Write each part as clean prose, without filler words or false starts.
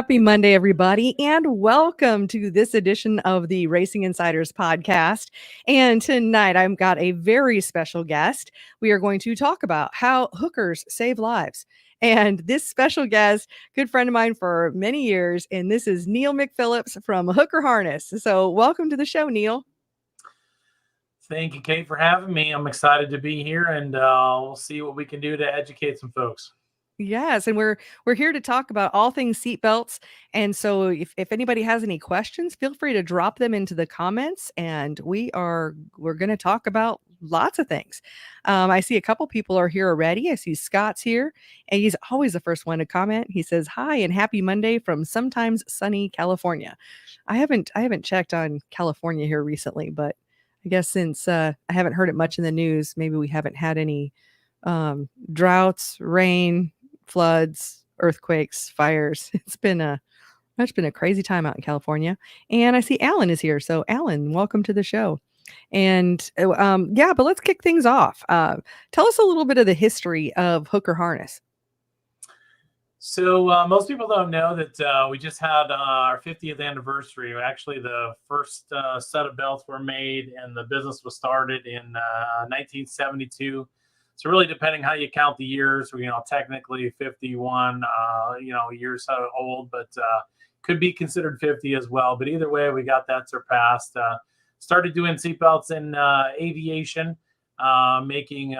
Happy Monday, everybody, and welcome to this edition of the Racing Insiders podcast. And tonight I've got a very special guest. We are going to talk about how hookers save lives. And this special guest, good friend of mine for many years, and this is Neal McPhillips from Hooker Harness. So welcome to the show, Neal. Thank you, Kate, for having me. I'm excited to be here, and we'll see what we can do to educate some folks. Yes, and we're here to talk about all things seatbelts. And so if anybody has any questions, feel free to drop them into the comments, and we're going to talk about lots of things. I see a couple people are here already. I see Scott's here, and he's always the first one to comment. He says, "Hi and happy Monday from sometimes sunny California." I haven't checked on California here recently, but I guess since I haven't heard it much in the news, maybe we haven't had any droughts, rain, floods, earthquakes, fires. It's been a crazy time out in California. And I see Alan is here. So Alan, welcome to the show. And but let's kick things off. Tell us a little bit of the history of Hooker Harness. So most people don't know that we just had our 50th anniversary. Actually, the first set of belts were made and the business was started in 1972. So really, depending how you count the years, technically 51, years old, but could be considered 50 as well. But either way, we got that surpassed. Started doing seatbelts in aviation, making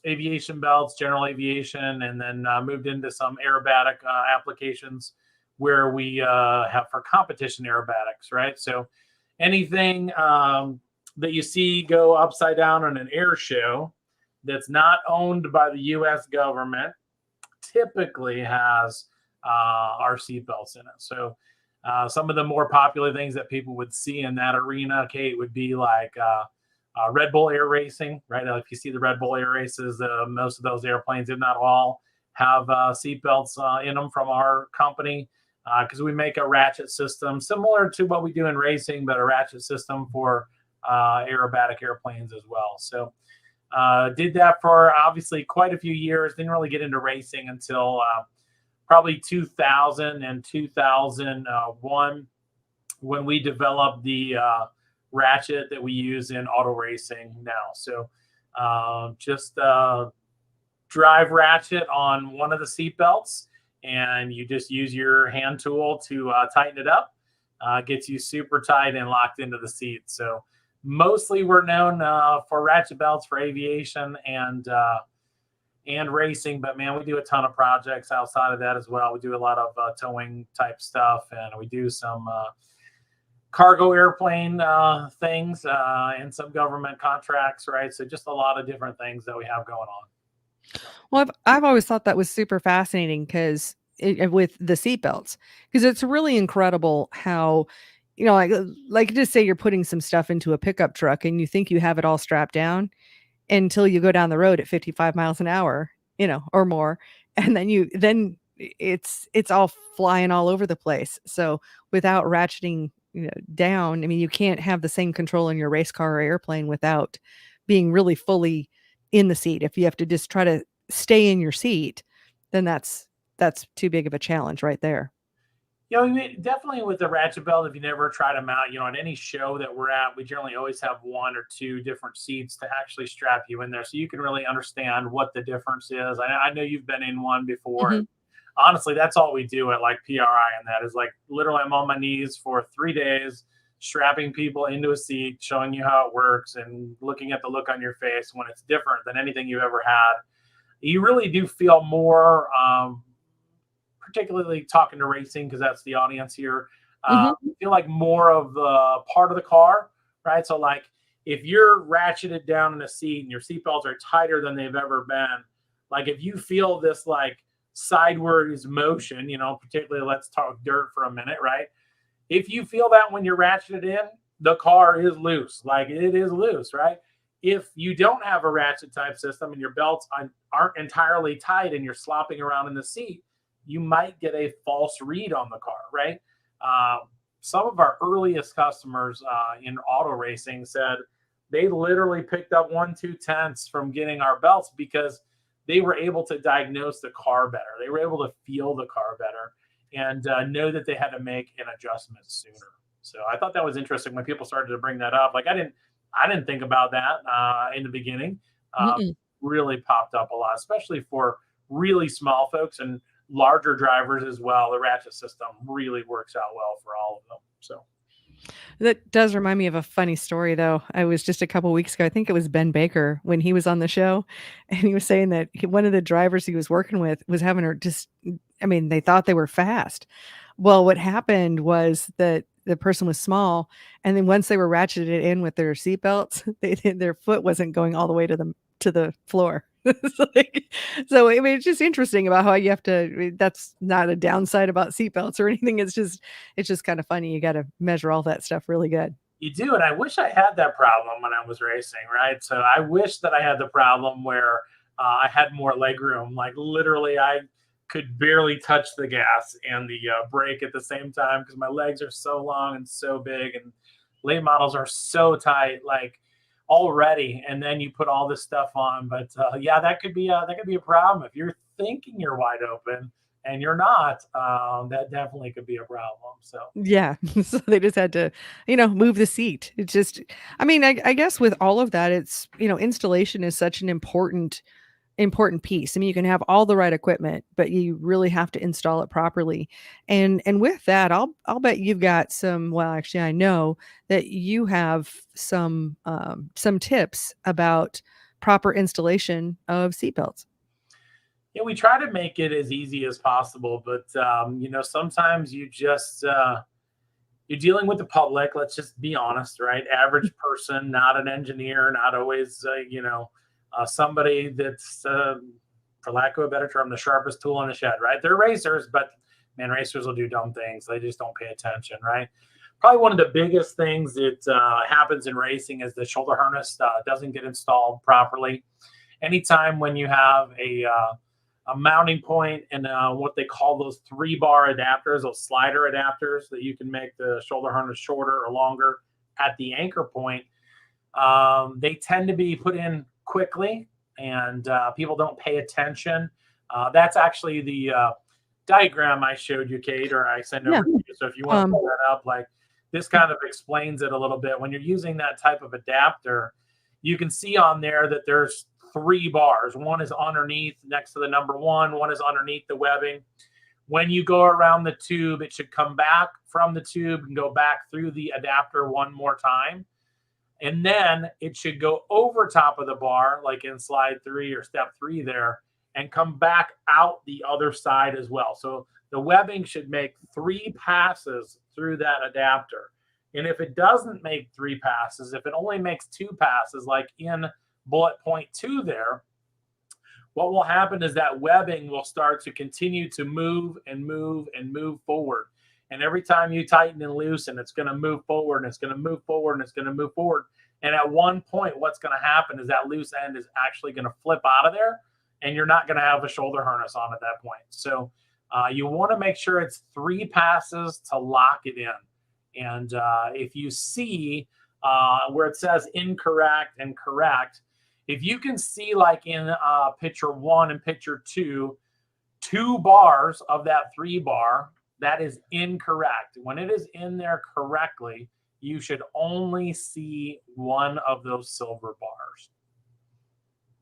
aviation belts, general aviation, and then moved into some aerobatic applications where we have for competition aerobatics, right? So anything that you see go upside down on an air show that's not owned by the U.S. government typically has our seatbelts in it. So some of the more popular things that people would see in that arena, Kate, would be like Red Bull air racing, right? If you see the Red Bull air races, most of those airplanes, if not all, have seatbelts in them from our company because we make a ratchet system similar to what we do in racing, but a ratchet system for aerobatic airplanes as well. So did that for obviously quite a few years. Didn't really get into racing until probably 2000 and 2001 when we developed the ratchet that we use in auto racing now. So just drive ratchet on one of the seat belts, and you just use your hand tool to tighten it up. Gets you super tight and locked into the seat. So mostly we're known for ratchet belts for aviation and racing, but man, we do a ton of projects outside of that as well. We do a lot of towing type stuff, and we do some cargo airplane things and some government contracts, right? So just a lot of different things that we have going on. Well, I've always thought that was super fascinating because with the seatbelts, because it's really incredible how, like just say you're putting some stuff into a pickup truck and you think you have it all strapped down until you go down the road at 55 miles an hour, or more. And then it's all flying all over the place. So without ratcheting down, I mean, you can't have the same control in your race car or airplane without being really fully in the seat. If you have to just try to stay in your seat, then that's too big of a challenge right there. Definitely with the ratchet belt, if you never try them out, at any show that we're at, we generally always have one or two different seats to actually strap you in there so you can really understand what the difference is. I know you've been in one before. Mm-hmm. Honestly, that's all we do at like PRI, and that is like literally I'm on my knees for 3 days, strapping people into a seat, showing you how it works and looking at the look on your face when it's different than anything you've ever had. You really do feel more, particularly talking to racing, because that's the audience here, feel like more of the part of the car, right? So like if you're ratcheted down in a seat and your seatbelts are tighter than they've ever been, like if you feel this like sideways motion, particularly let's talk dirt for a minute, right? If you feel that when you're ratcheted in, the car is loose, like it is loose, right? If you don't have a ratchet type system and your belts aren't entirely tight and you're slopping around in the seat, you might get a false read on the car, right? Some of our earliest customers in auto racing said they literally picked up 1-2 tenths from getting our belts because they were able to diagnose the car better. They were able to feel the car better. and know that they had to make an adjustment sooner. So I thought that was interesting when people started to bring that up. Like I didn't think about that in the beginning. Uh, Mm-mm. really popped up a lot, especially for really small folks and larger drivers as well. The ratchet system really works out well for all of them. So That does remind me of a funny story, though. I was just a couple weeks ago, I think it was Ben Baker when he was on the show, and he was saying that one of the drivers he was working with was having her just, I mean, they thought they were fast. Well, what happened was that the person was small, and then once they were ratcheted in with their seatbelts, their foot wasn't going all the way to the floor. So I mean, it's just interesting about how you have to. I mean, that's not a downside about seatbelts or anything. It's just kind of funny. You got to measure all that stuff really good. you do, and I wish I had that problem when I was racing, right? So I wish that I had the problem where I had more leg room. Like literally, I could barely touch the gas and the brake at the same time because my legs are so long and so big, and late models are so tight, like already. And then you put all this stuff on, but yeah, that could be a problem if you're thinking you're wide open and you're not. That definitely could be a problem. So. Yeah. So they just had to, move the seat. It's just, I mean, I guess with all of that, it's, installation is such an important piece. I mean, you can have all the right equipment, but you really have to install it properly. And with that, I'll bet you've got some, well, actually I know that you have some tips about proper installation of seatbelts. Yeah, we try to make it as easy as possible, but sometimes you're dealing with the public. Let's just be honest, right? Average person, not an engineer, not always somebody that's, for lack of a better term, the sharpest tool in the shed, right? They're racers, but man, racers will do dumb things. They just don't pay attention, right? Probably one of the biggest things that happens in racing is the shoulder harness doesn't get installed properly. Anytime when you have a mounting point and what they call those 3-bar adapters, those slider adapters that you can make the shoulder harness shorter or longer at the anchor point, they tend to be put in quickly, and people don't pay attention. That's actually the diagram I showed you, Kate, or I sent over Yeah. to you. So if you want to Um, pull that up, like this kind of explains it a little bit. When you're using that type of adapter, you can see on there that there's 3 bars. One is underneath next to the number one is underneath the webbing. When you go around the tube, it should come back from the tube and go back through the adapter one more time. And then it should go over top of the bar, like in slide 3 or step 3 there, and come back out the other side as well. So the webbing should make 3 passes through that adapter. And if it doesn't make 3 passes, if it only makes 2 passes, like in bullet point 2 there, what will happen is that webbing will start to continue to move and move and move forward. And every time you tighten and loosen, it's going to move forward, and it's going to move forward, and it's going to move forward. And at one point, what's going to happen is that loose end is actually going to flip out of there, and you're not going to have a shoulder harness on at that point. So you want to make sure it's 3 passes to lock it in. And if you see where it says incorrect and correct, if you can see, like in picture 1 and picture 2, 2 bars of that 3-bar, that is incorrect. When it is in there correctly, you should only see one of those silver bars.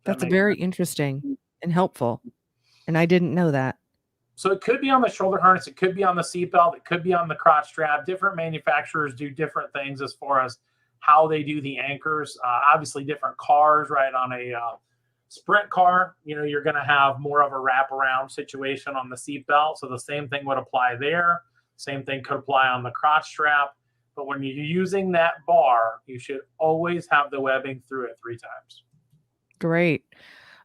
that's very interesting and helpful. And I didn't know that. So it could be on the shoulder harness, it could be on the seatbelt, it could be on the crotch strap. Different manufacturers do different things as far as how they do the anchors. Obviously, different cars, right? On a sprint car, you're going to have more of a wraparound situation on the seatbelt. So the same thing would apply there. Same thing could apply on the crotch strap. But when you're using that bar, you should always have the webbing through it 3 times. Great.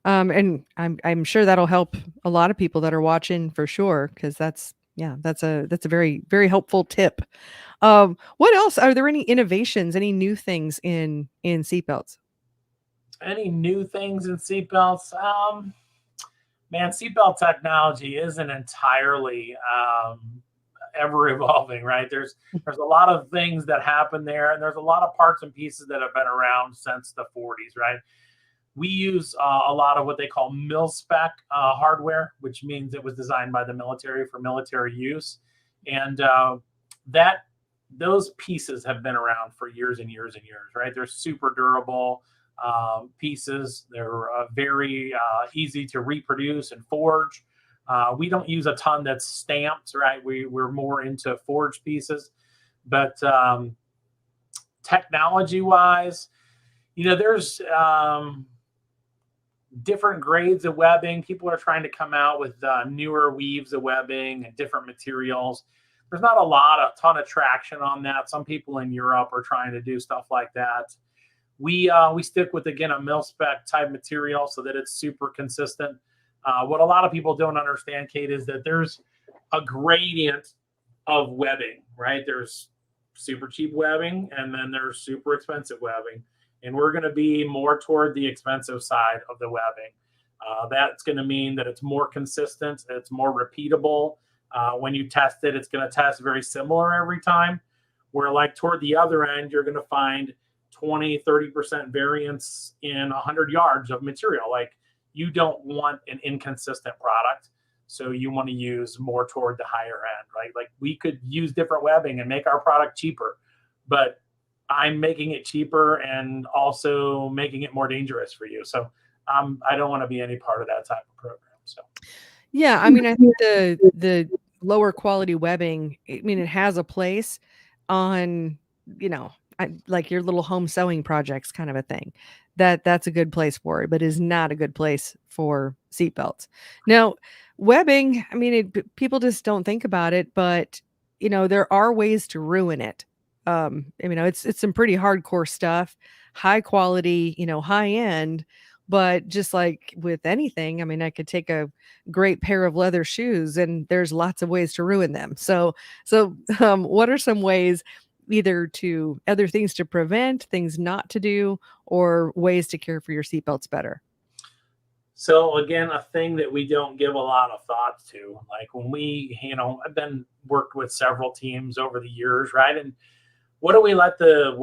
And I'm sure that'll help a lot of people that are watching for sure, because that's a very, very helpful tip. What else? Are there any innovations, any new things in seatbelts? Any new things in seatbelts? Man, seatbelt technology isn't entirely ever evolving, right? There's a lot of things that happen there, and there's a lot of parts and pieces that have been around since the 40s, right? We use a lot of what they call mil spec hardware, which means it was designed by the military for military use, and that those pieces have been around for years and years and years. Right? They're super durable pieces. They're very easy to reproduce and forge. We don't use a ton that's stamped, right? We're more into forged pieces, but technology wise, there's different grades of webbing. People are trying to come out with newer weaves of webbing and different materials. There's not a ton of traction on that. Some people in Europe are trying to do stuff like that. We stick with, again, a mil spec type material so that it's super consistent. What a lot of people don't understand, Kate, is that there's a gradient of webbing, right? There's super cheap webbing, and then there's super expensive webbing. And we're going to be more toward the expensive side of the webbing. That's going to mean that it's more consistent, it's more repeatable. When you test it, it's going to test very similar every time. Where like toward the other end, you're going to find 20-30% variance in 100 yards of material. Like, you don't want an inconsistent product, so you want to use more toward the higher end, right? Like, we could use different webbing and make our product cheaper, but I'm making it cheaper and also making it more dangerous for you. So I don't want to be any part of that type of program. So Yeah, I mean, I think the lower quality webbing, I mean, it has a place on, like your little home sewing projects kind of a thing. That's a good place for it, but is not a good place for seatbelts. Now, webbing, I mean, people just don't think about it, but there are ways to ruin it. It's some pretty hardcore stuff, high quality, high end. But just like with anything, I mean, I could take a great pair of leather shoes and there's lots of ways to ruin them. So what are some ways, other things to prevent, things not to do, or ways to care for your seatbelts better? So again, a thing that we don't give a lot of thought to, like when I've been worked with several teams over the years, right? And what do we let the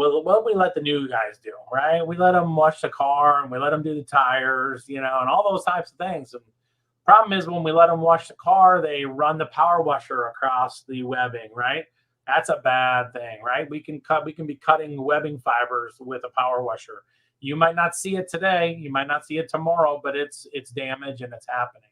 new guys do, right? We let them wash the car and we let them do the tires, and all those types of things. And problem is, when we let them wash the car, they run the power washer across the webbing, right? That's a bad thing, right? We can be cutting webbing fibers with a power washer. You might not see it today, you might not see it tomorrow, but it's damage and it's happening.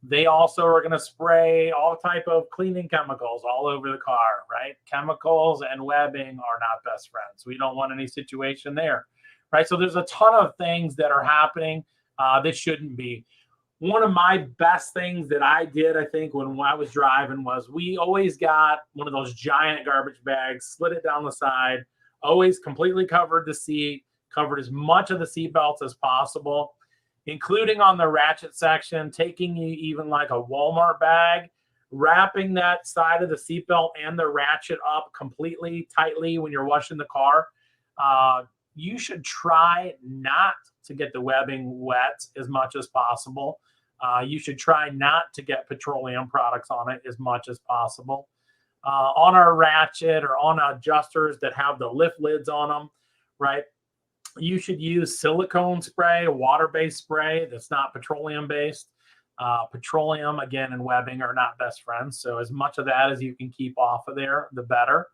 They also are going to spray all type of cleaning chemicals all over the car, right? Chemicals and webbing are not best friends. We don't want any situation there, right? So there's a ton of things that are happening that shouldn't be. One of my best things that I did, I think, when I was driving was we always got one of those giant garbage bags, slid it down the side, always completely covered the seat, covered as much of the seat belts as possible, including on the ratchet section, taking even like a Walmart bag, wrapping that side of the seatbelt and the ratchet up completely tightly when you're washing the car. You should try not to get the webbing wet as much as possible. You should try not to get petroleum products on it as much as possible. On our ratchet or on adjusters that have the lift lids on them, right? You should use silicone spray, water-based spray that's not petroleum-based. Petroleum, again, and webbing are not best friends. So as much of that as you can keep off of there, the better.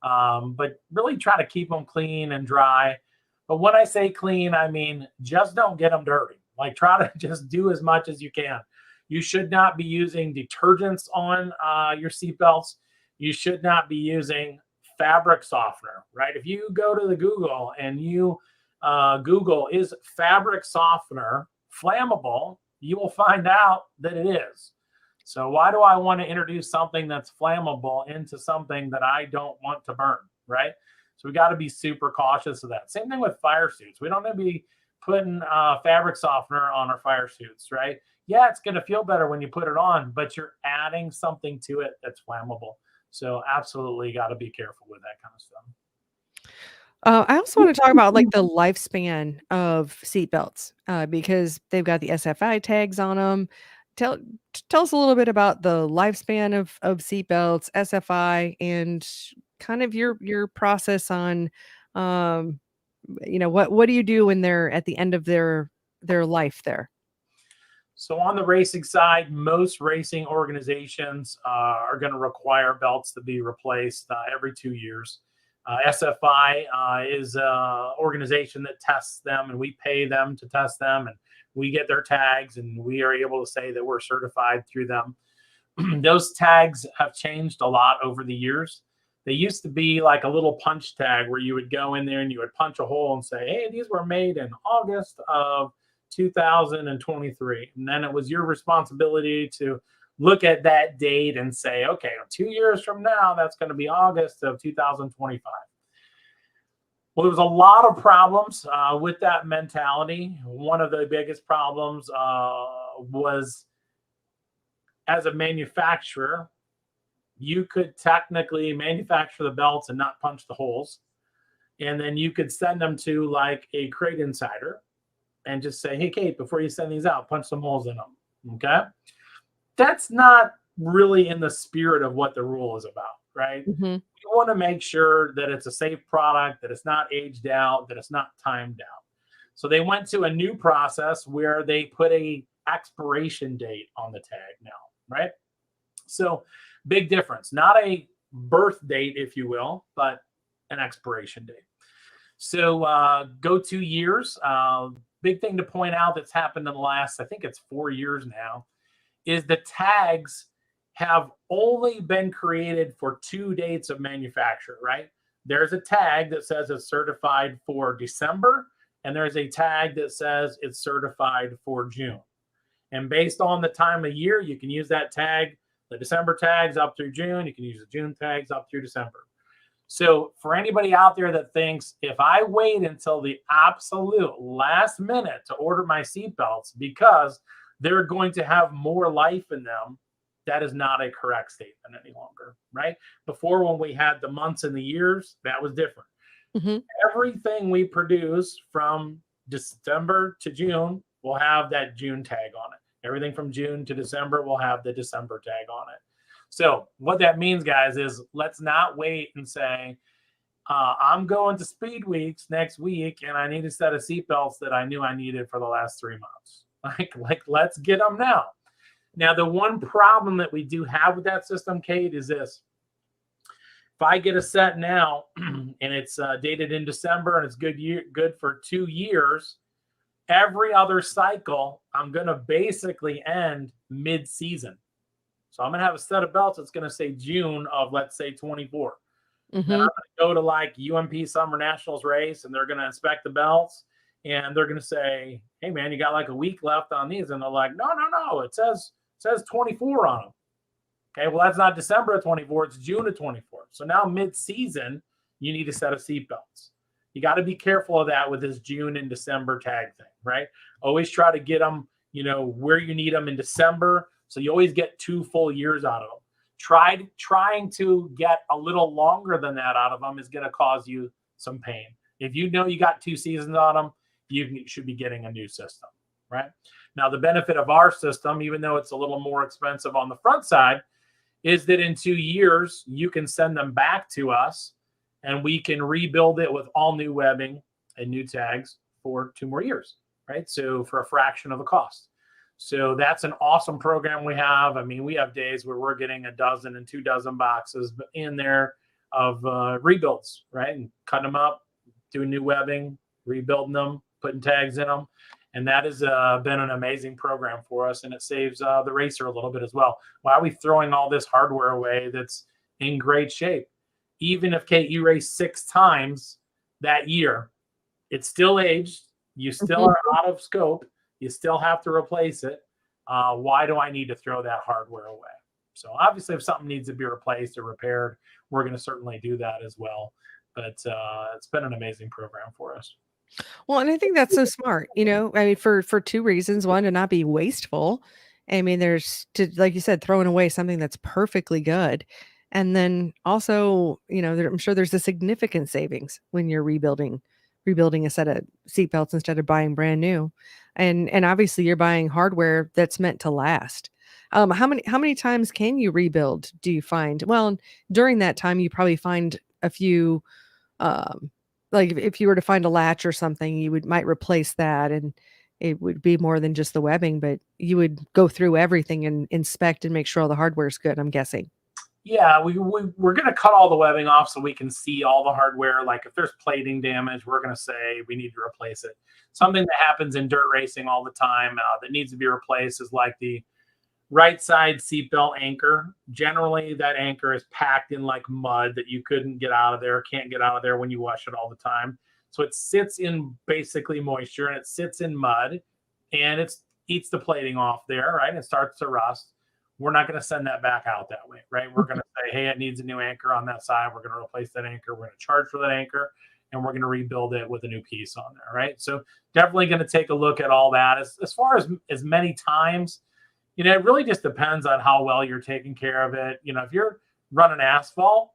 But really try to keep them clean and dry. But when I say clean, I mean just don't get them dirty. Like, try to just do as much as you can. You should not be using detergents on your seatbelts. You should not be using fabric softener, right? If you go to the Google and you Google, is fabric softener flammable, you will find out that it is. So why do I want to introduce something that's flammable into something that I don't want to burn, right? So we got to be super cautious of that. Same thing with fire suits. We don't need to be putting fabric softener on our fire suits, right? Yeah, it's going to feel better when you put it on, but you're adding something to it that's flammable. So absolutely got to be careful with that kind of stuff. I also want to talk about like the lifespan of seatbelts because they've got the SFI tags on them. Tell tell us a little bit about the lifespan of seatbelts, SFI, and kind of your process on what do you do when they're at the end of their life there? So on the racing side, most racing organizations are going to require belts to be replaced every 2 years. SFI is an organization that tests them, and we pay them to test them, and we get their tags, and we are able to say that we're certified through them. Those tags have changed a lot over the years. They used to be like a little punch tag where you would go in there and you would punch a hole and say, hey, these were made in August of 2023. And then it was your responsibility to look at that date and say, okay, 2 years from now, that's going to be August of 2025. Well, there was a lot of problems with that mentality. One of the biggest problems was, as a manufacturer, you could technically manufacture the belts and not punch the holes. And then you could send them to like a CrateInsider and just say, hey, Kate, before you send these out, punch some holes in them. Okay. That's not really in the spirit of what the rule is about, right? Mm-hmm. You want to make sure that it's a safe product, that it's not aged out, that it's not timed out. So they went to a new process where they put a expiration date on the tag now, right? So big difference, not a birth date, if you will, but an expiration date. So go 2 years. Big thing to point out that's happened in the last, I think it's 4 years now, is the tags have only been created for 2 dates of manufacture, right? There's a tag that says it's certified for December, and there's a tag that says it's certified for June. And based on the time of year, you can use that tag, the December tags up through June. You can use the June tags up through December. So for anybody out there that thinks, if I wait until the absolute last minute to order my seatbelts because they're going to have more life in them, that is not a correct statement any longer, right? Before, when we had the months and the years, that was different. Mm-hmm. Everything we produce from December to June will have that June tag on it. Everything from June to December will have the December tag on it. So what that means, guys, is let's not wait and say, I'm going to Speed Weeks next week and I need a set of seatbelts that I knew I needed for the last 3 months. Like let's get them now. Now, the one problem that we do have with that system, Kate, is this. If I get a set now and it's dated in December and it's good for 2 years, every other cycle, I'm going to basically end mid-season. So I'm going to have a set of belts that's going to say June of, let's say, 24. Mm-hmm. Then I'm going to go to like UMP Summer Nationals race, and they're going to inspect the belts, and they're going to say, hey, man, you got like a week left on these. And they're like, no, it says 24 on them. Okay, well, that's not December of 24. It's June of 24. So now mid-season, you need a set of seatbelts. You got to be careful of that with this June and December tag thing, right? Always try to get them, where you need them in December. So you always get 2 full years out of them. Trying to get a little longer than that out of them is going to cause you some pain. If you know you got 2 seasons on them, you should be getting a new system, right? Now, the benefit of our system, even though it's a little more expensive on the front side, is that in 2 years, you can send them back to us and we can rebuild it with all new webbing and new tags for 2 more years, right? So for a fraction of the cost. So that's an awesome program we have. I mean, we have days where we're getting 12 and 2 dozen boxes in there of rebuilds, right? And cutting them up, doing new webbing, rebuilding them, putting tags in them. And that has been an amazing program for us. And it saves the racer a little bit as well. Why are we throwing all this hardware away that's in great shape? Even if, Kate, you race 6 times that year, it's still aged. You still are out of scope. You still have to replace it. Why do I need to throw that hardware away? So obviously, if something needs to be replaced or repaired, we're going to certainly do that as well. But it's been an amazing program for us. Well, and I think that's so smart, I mean, for 2 reasons. One, to not be wasteful. I mean, there's like you said, throwing away something that's perfectly good. And then also, I'm sure there's a significant savings when you're rebuilding a set of seatbelts instead of buying brand new. And obviously you're buying hardware that's meant to last. How many times can you rebuild, do you find? Well, during that time, you probably find a few like if you were to find a latch or something, you might replace that, and it would be more than just the webbing, but you would go through everything and inspect and make sure all the hardware is good, I'm guessing. Yeah, we're going to cut all the webbing off so we can see all the hardware. Like if there's plating damage, we're going to say we need to replace it. Something that happens in dirt racing all the time that needs to be replaced is like the right side seatbelt anchor. Generally, that anchor is packed in like mud that you couldn't get out of there, can't get out of there when you wash it all the time. So it sits in basically moisture and it sits in mud and it eats the plating off there, right? It starts to rust. We're not going to send that back out that way, right? We're going to say, hey, it needs a new anchor on that side. We're going to replace that anchor. We're going to charge for that anchor and we're going to rebuild it with a new piece on there, right? So definitely going to take a look at all that. As far as many times, it really just depends on how well you're taking care of it. If you're running asphalt,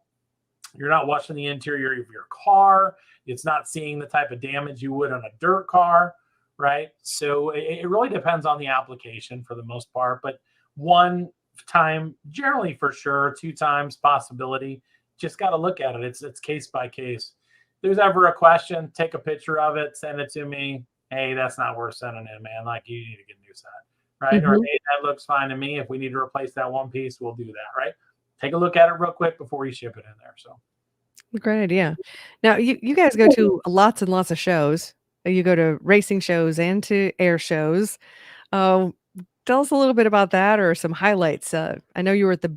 you're not washing the interior of your car. It's not seeing the type of damage you would on a dirt car, right? So it really depends on the application for the most part. But one time, generally for sure, two times possibility. Just got to look at it. It's case by case. If there's ever a question, take a picture of it, send it to me. Hey, that's not worth sending in, man. Like you need to get a new set. Right? Or hey, that looks fine to me. If we need to replace that one piece, we'll do that, right? Take a look at it real quick before you ship it in there. So Great idea. Now, you guys go to lots and lots of shows. You go to racing shows and to air shows. Uh, Tell us a little bit about that or some highlights. I know you were at the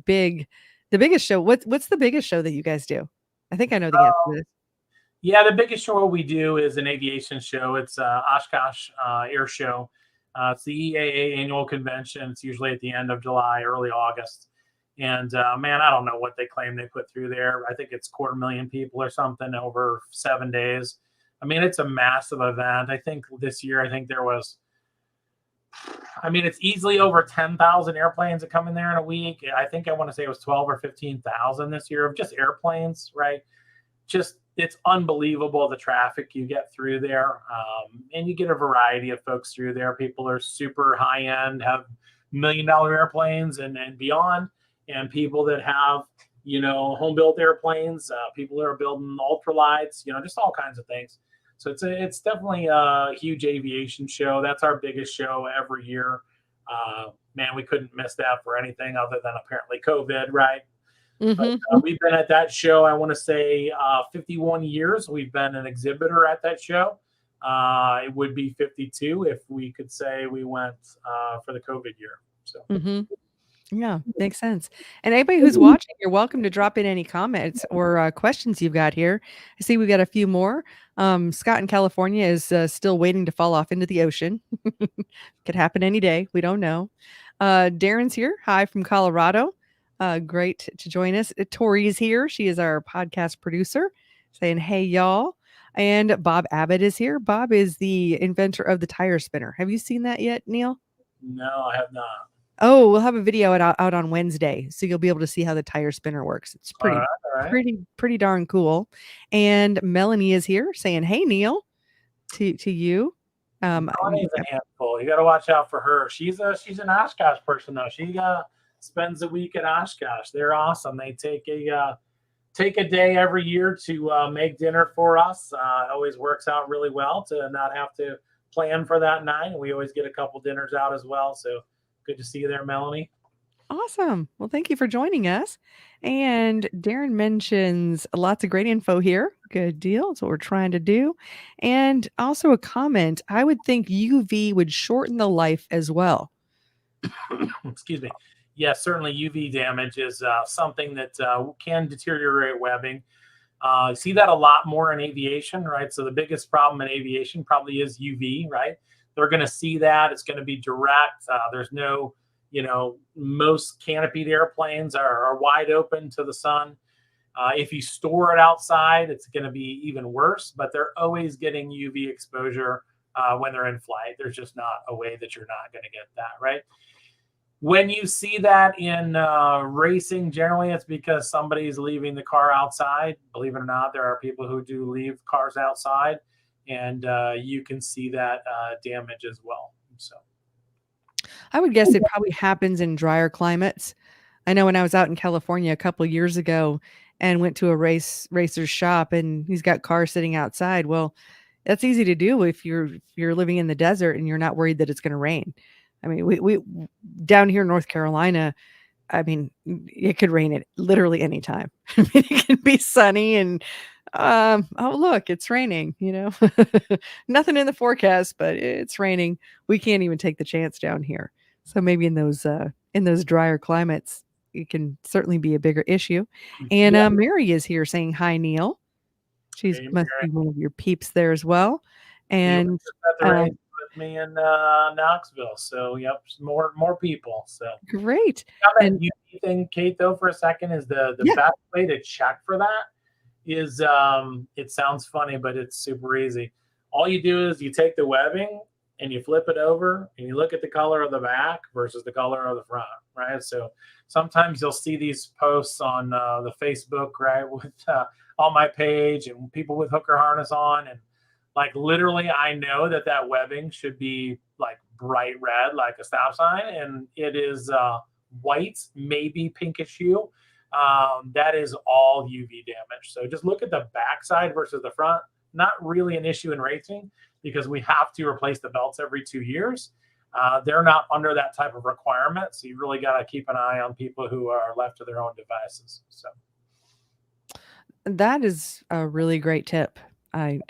biggest show. What's the biggest show that you guys do? I think I know the answer to this. yeah, the biggest show we do is an aviation show. It's Oshkosh Air Show. It's the EAA annual convention. It's usually at the end of July, early August. And man, I don't know what they claim they put through there. I think it's 250,000 people or something over 7 days. I mean, it's a massive event. I think this year, there was, it's easily over 10,000 airplanes that come in there in a week. I want to say it was 12 or 15,000 this year of just airplanes, right? Just it's unbelievable the traffic you get through there, and you get a variety of folks through there. People are super high end, have $1 million airplanes and beyond, and people that have home built airplanes, people that are building ultralights, just all kinds of things. So it's definitely a huge aviation show. That's our biggest show every year. Man, we couldn't miss that for anything other than apparently COVID, right? But we've been at that show, I want to say 51 years. We've been an exhibitor at that show. It would be 52 if we could say we went for the COVID year. So. Yeah, makes sense. And anybody who's watching, you're welcome to drop in any comments or questions you've got here. I see we got a few more. Scott in California is still waiting to fall off into the ocean. Could happen any day. We don't know. Darren's here. Hi from Colorado. Great to join us. Tori's here. She is our podcast producer saying, hey, y'all. And Bob Abbott is here. Bob is the inventor of the tire spinner. Have you seen that yet, Neal? No, I have not. Oh, we'll have a video out on Wednesday, so you'll be able to see how the tire spinner works. It's All right. pretty darn cool. And Melanie is here saying, "Hey, Neal," to you. Melanie's a handful. You got to watch out for her. She's an Oshkosh person though. She spends a week at Oshkosh. They're awesome. They take a day every year to make dinner for us. It always works out really well to not have to plan for that night. We always get a couple dinners out as well. So. Good to see you there, Melanie. Awesome. Well, thank you for joining us. And Darren mentions lots of great info here. Good deal. That's what we're trying to do. And also a comment. I would think UV would shorten the life as well. Excuse me. Yes, certainly UV damage is something that can deteriorate webbing. You see that a lot more in aviation, right? So the biggest problem in aviation probably is UV, right? They're going to see that. It's going to be direct. There's no, most canopied airplanes are wide open to the sun. If you store it outside, it's going to be even worse, but they're always getting UV exposure when they're in flight. There's just not a way that you're not going to get that, right? When you see that in racing, generally it's because somebody's leaving the car outside. Believe it or not, there are people who do leave cars outside. And you can see that damage as well. So, I would guess it probably happens in drier climates. I know when I was out in California a couple of years ago, and went to a racer's shop, and he's got cars sitting outside. Well, that's easy to do if you're living in the desert and you're not worried that it's going to rain. I mean, we down here in North Carolina, I mean, it could rain at literally any time. I mean, it can be sunny and, oh, look, it's raining, Nothing in the forecast, but it's raining. We can't even take the chance down here. So maybe in those drier climates, it can certainly be a bigger issue. And Yeah. Mary is here saying hi, Neil. She's Hey, must be Mary. one of your peeps there as well. She was And just at the race with me in Knoxville. So, yep, more people. So, great. that And UV thing, Kate, though, for a second, is the yeah, best way to check for that is it sounds funny, but it's super easy. All you do is you take the webbing and you flip it over and you look at the color of the back versus the color of the front, right? So sometimes you'll see these posts on the Facebook, right, with on my page and people with hooker harness on, and like literally I know that webbing should be like bright red, like a stop sign, and it is white, maybe pinkish hue. That is all UV damage. So just look at the backside versus the front. Not really an issue in racing because we have to replace the belts every 2 years. They're not under that type of requirement. So you really got to keep an eye on people who are left to their own devices. So that is a really great tip. I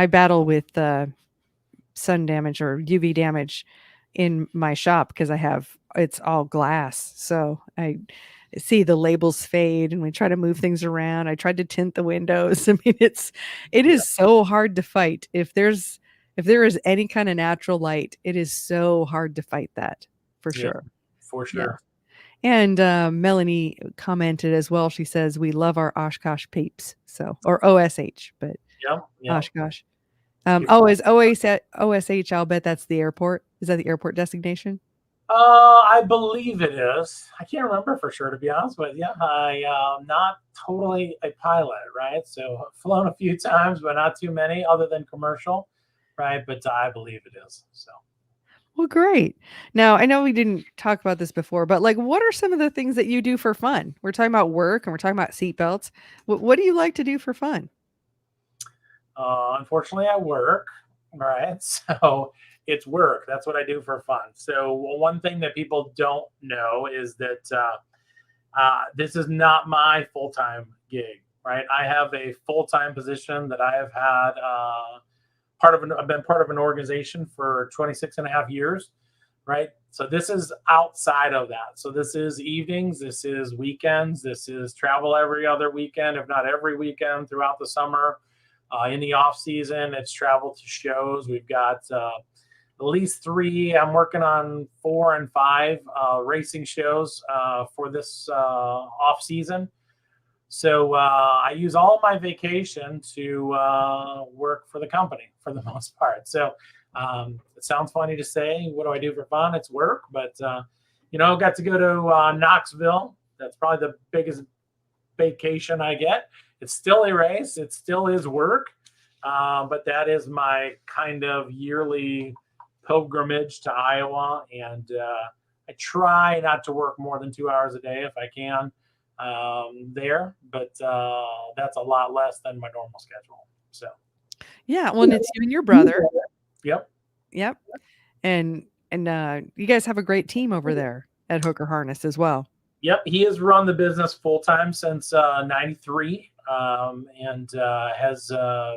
battle with sun damage or UV damage in my shop because it's all glass. So I see the labels fade and we try to move things around. I tried to tint the windows. I mean, it yeah, is so hard to fight. If there is any kind of natural light, it is so hard to fight that for yeah, sure. for Yeah. sure. And Melanie commented as well. She says, we love our Oshkosh peeps. So, or OSH, but Yep, yep. Oshkosh. Keep Is OSH, I'll bet that's the airport. Is that the airport designation? I believe it is. I can't remember for sure, to be honest with you. I'm not totally a pilot, right? So I've flown a few times, but not too many other than commercial, right? But I believe it is. So, Well, great. Now, I know we didn't talk about this before, but like, what are some of the things that you do for fun? We're talking about work and we're talking about seatbelts. What do you like to do for fun? unfortunately, I work, right? So it's work. That's what I do for fun. So one thing that people don't know is that this is not my full-time gig, right? I have a full-time position that I have had I've been part of an organization for 26 and a half years, right? So this is outside of that. So this is evenings, this is weekends, this is travel every other weekend, if not every weekend throughout the summer. In the off season, it's travel to shows. We've got at least three. I'm working on 4 and 5 racing shows for this off season. So I use all my vacation to work for the company for the most part. So it sounds funny to say, what do I do for fun? It's work, but got to go to Knoxville. That's probably the biggest vacation I get. It's still a race. It still is work, but that is my kind of yearly pilgrimage to Iowa, and I try not to work more than 2 hours a day if I can there, but that's a lot less than my normal schedule. So, Yeah, well, and it's you and your brother. yep. Yep. And you guys have a great team over there at Hooker Harness as well. Yep, he has run the business full time since '93, and has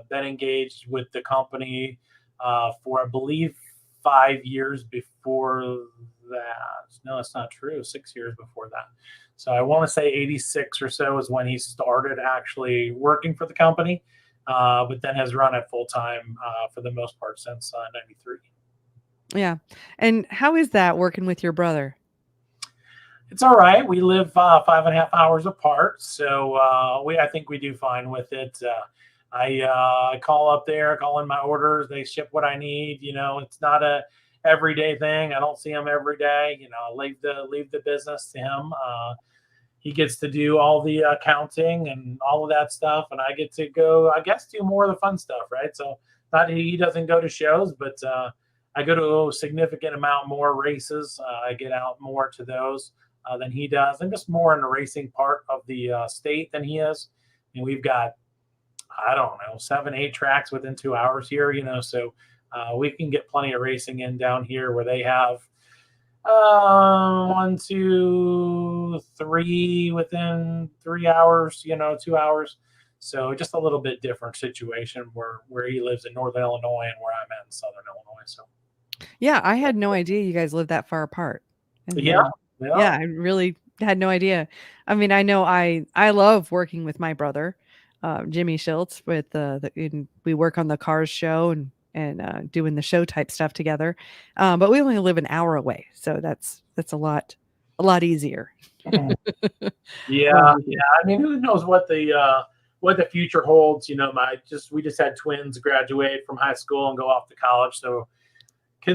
been engaged with the company for, I believe, 5 years before that. No, that's not true. 6 years before that. So I want to say '86 or so is when he started actually working for the company, but then has run it full time for the most part since '93. Yeah. And how is that working with your brother? It's all right. We live 5.5 hours apart, so I think we do fine with it. I call up there, call in my orders. They ship what I need. It's not a everyday thing. I don't see him every day. Leave the business to him. He gets to do all the accounting and all of that stuff, and I get to go, I guess, do more of the fun stuff, right? So not he doesn't go to shows, but I go to a significant amount more races. I get out more to those. than he does. I'm just more in the racing part of the state than he is. And we've got, I don't know, 7, 8 tracks within 2 hours here, so we can get plenty of racing in down here where they have 1, 2, 3 within 3 hours, 2 hours. So just a little bit different situation where he lives in Northern Illinois and where I'm at in Southern Illinois. So Yeah, I had no idea you guys lived that far apart. And yeah, yeah, I really had no idea. I mean, I know I love working with my brother, Jimmy Schultz, with we work on the Cars show and doing the show type stuff together. But we only live an hour away, so that's a lot easier. yeah. I mean, who knows what the future holds? We just had twins graduate from high school and go off to college, so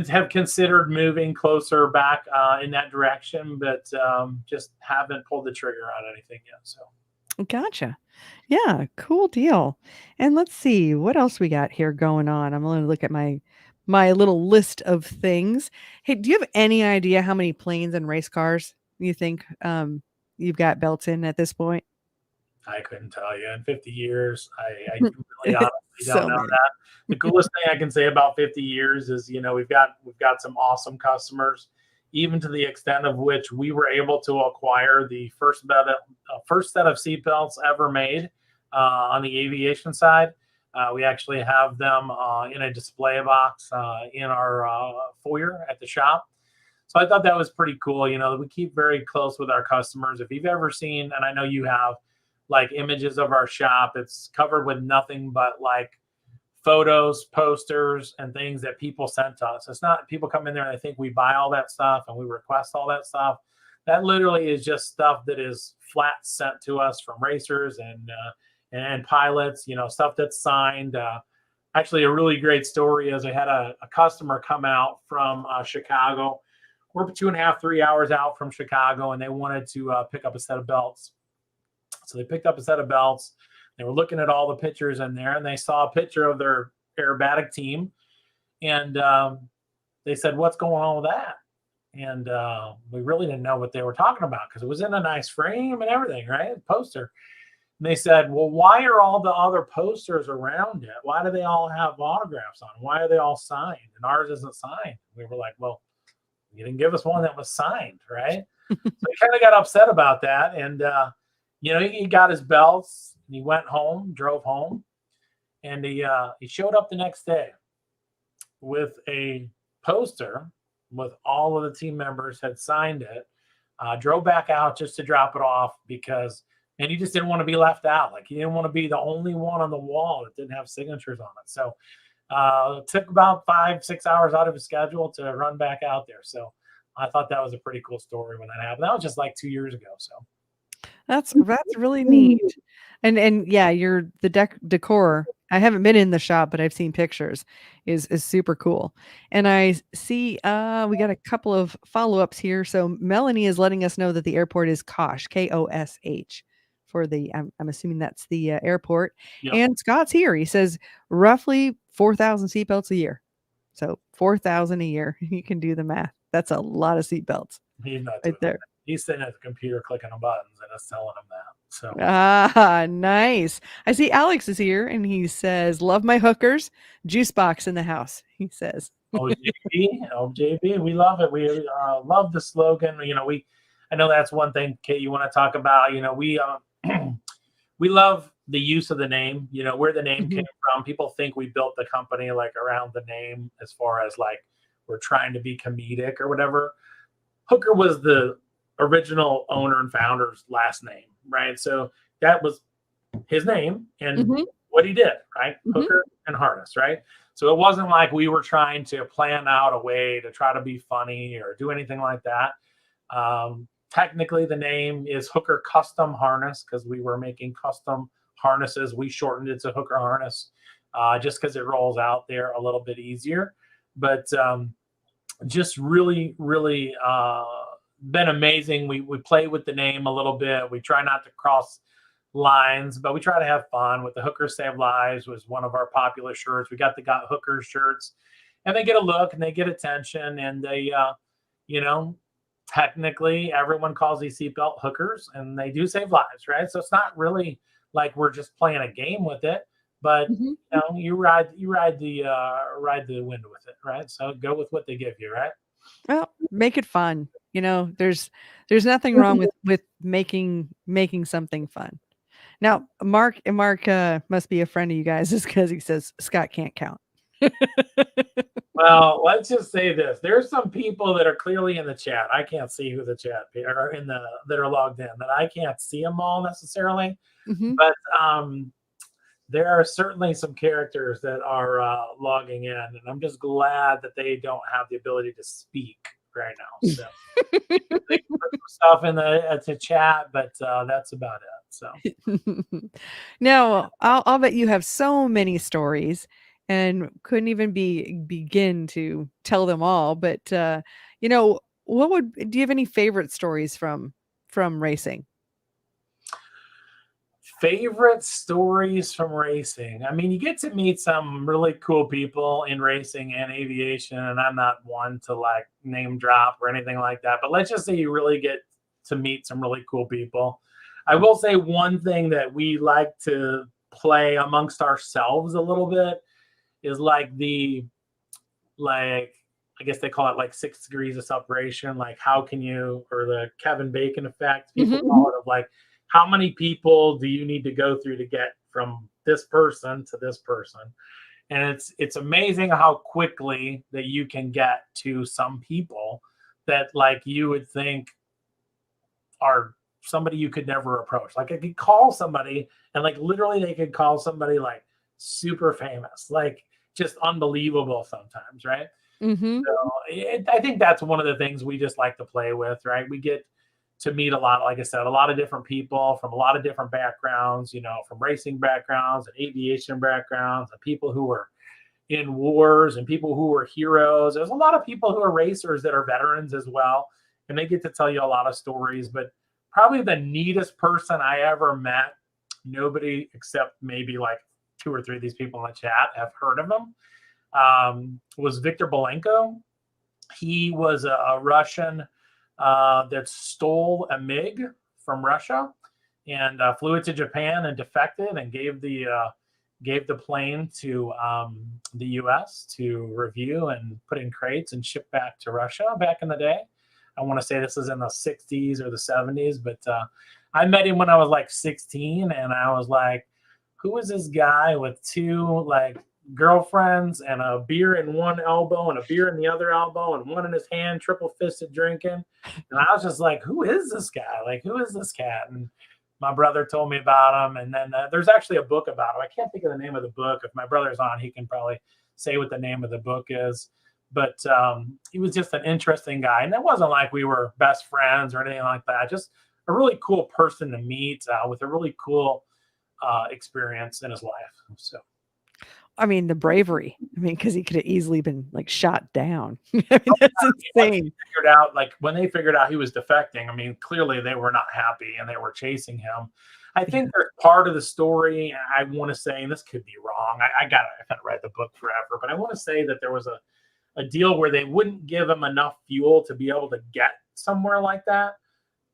have considered moving closer back in that direction, but just haven't pulled the trigger on anything yet. So, Gotcha. Yeah, cool deal. And let's see what else we got here going on. I'm going to look at my little list of things. Hey, do you have any idea how many planes and race cars you think you've got belts in at this point? I couldn't tell you. In 50 years, I really honestly So don't know many. that. The coolest thing I can say about 50 years is, we've got some awesome customers, even to the extent of which we were able to acquire the first set of seatbelts ever made on the aviation side. We actually have them in a display box in our foyer at the shop. So I thought that was pretty cool. We keep very close with our customers. If you've ever seen, and I know you have, like images of our shop, it's covered with nothing but like photos, posters, and things that people sent to us. It's not people come in there and they think we buy all that stuff and we request all that stuff. That literally is just stuff that is flat sent to us from racers and pilots, stuff that's signed. Actually, a really great story is I had a customer come out from Chicago. We're 2.5, 3 hours out from Chicago, and they wanted to pick up a set of belts. So they picked up a set of belts. They were looking at all the pictures in there, and they saw a picture of their aerobatic team. And they said, "What's going on with that?" And we really didn't know what they were talking about because it was in a nice frame and everything, right? Poster. And they said, "Well, why are all the other posters around it? Why do they all have autographs on them? Why are they all signed? And ours isn't signed." We were like, "Well, you didn't give us one that was signed, right?" So he kind of got upset about that. And he got his belts and he went home, drove home, and he showed up the next day with a poster with all of the team members had signed it, drove back out just to drop it off and he just didn't want to be left out. Like he didn't want to be the only one on the wall that didn't have signatures on it. So it took about 5, 6 hours out of his schedule to run back out there. So I thought that was a pretty cool story when that happened. That was just like 2 years ago. So That's really neat. And yeah, the decor. I haven't been in the shop, but I've seen pictures. Is super cool. And I see we got a couple of follow-ups here. So Melanie is letting us know that the airport is Kosh, Kosh, for the I'm assuming that's the airport. yeah, And Scott's here. He says roughly 4,000 seatbelts a year. So 4,000 a year. You can do the math. That's a lot of seatbelts he's not doing right there. that. He's sitting at the computer clicking on buttons and it's telling him that. So Ah, nice. I see Alex is here and he says, "Love my hookers. Juice box in the house," he says. OJB, we love it. We love the slogan. I know that's one thing, Kate, you want to talk about. We love the use of the name, where the name came from. People think we built the company like around the name as far as like we're trying to be comedic or whatever. Hooker was the original owner and founder's last name, right? So that was his name and what he did, right? Hooker and harness, right? So it wasn't like we were trying to plan out a way to try to be funny or do anything like that. Technically, the name is Hooker Custom Harness because we were making custom harnesses. We shortened it to Hooker Harness just because it rolls out there a little bit easier. But just really, really been amazing. We play with the name a little bit. We try not to cross lines, but we try to have fun with the Hooker Save Lives was one of our popular shirts. We got the Got Hooker shirts and they get a look and they get attention and they, technically everyone calls these seatbelt hookers, and they do save lives, right? So it's not really like we're just playing a game with it, but Mhm. ride the wind with it, right? So go with what they give you, right? Well, make it fun. There's nothing wrong with making something fun. Now, Mark must be a friend of you guys just because he says Scott can't count. Well, let's just say this: there's some people that are clearly in the chat. I can't see who the chat are in the that are logged in. That I can't see them all necessarily, Mhm. but there are certainly some characters that are logging in, and I'm just glad that they don't have the ability to speak right now. So they can put some stuff in the to chat, but that's about it. So Now, I'll bet you have so many stories and couldn't even begin to tell them all, but, do you have any favorite stories from racing? favorite stories from racing. I mean, you get to meet some really cool people in racing and aviation, and I'm not one to like name drop or anything like that. But let's just say you really get to meet some really cool people. I will say one thing that we like to play amongst ourselves a little bit is like like I guess they call it like 6 degrees of separation. Like how can you, or the Kevin Bacon effect, people Mhm. call it, of like how many people do you need to go through to get from this person to this person? And it's amazing how quickly that you can get to some people that like you would think are somebody you could never approach. Like I could call somebody and like literally they could call somebody like super famous, like just unbelievable sometimes, right? Mhm. So I think that's one of the things we just like to play with, right? We get to meet a lot, like I said, a lot of different people from a lot of different backgrounds, from racing backgrounds and aviation backgrounds, and people who were in wars and people who were heroes. There's a lot of people who are racers that are veterans as well, and they get to tell you a lot of stories. But probably the neatest person I ever met, nobody except maybe like two or three of these people in the chat have heard of him, was Victor Belenko. He was a Russian that stole a MiG from Russia and flew it to Japan and defected and gave the plane to the U.S. to review and put in crates and ship back to Russia back in the day. I want to say this is in the 60s or the 70s, but I met him when I was like 16, and I was like, who is this guy with two like girlfriends and a beer in one elbow and a beer in the other elbow and one in his hand, triple fisted drinking? And I was just like, who is this guy? Like, who is this cat? And my brother told me about him. And then there's actually a book about him. I can't think of the name of the book. If my brother's on, he can probably say what the name of the book is. But he was just an interesting guy. And it wasn't like we were best friends or anything like that. Just a really cool person to meet with a really cool experience in his life. So I mean, the bravery. I mean, because he could have easily been, like, shot down. I mean, that's once they insane. figured out, like when they figured out he was defecting, I mean, clearly they were not happy and they were chasing him. I Yeah. think there's part of the story I want to say, and this could be wrong. I haven't read the book forever, but I want to say that there was a deal where they wouldn't give him enough fuel to be able to get somewhere like that.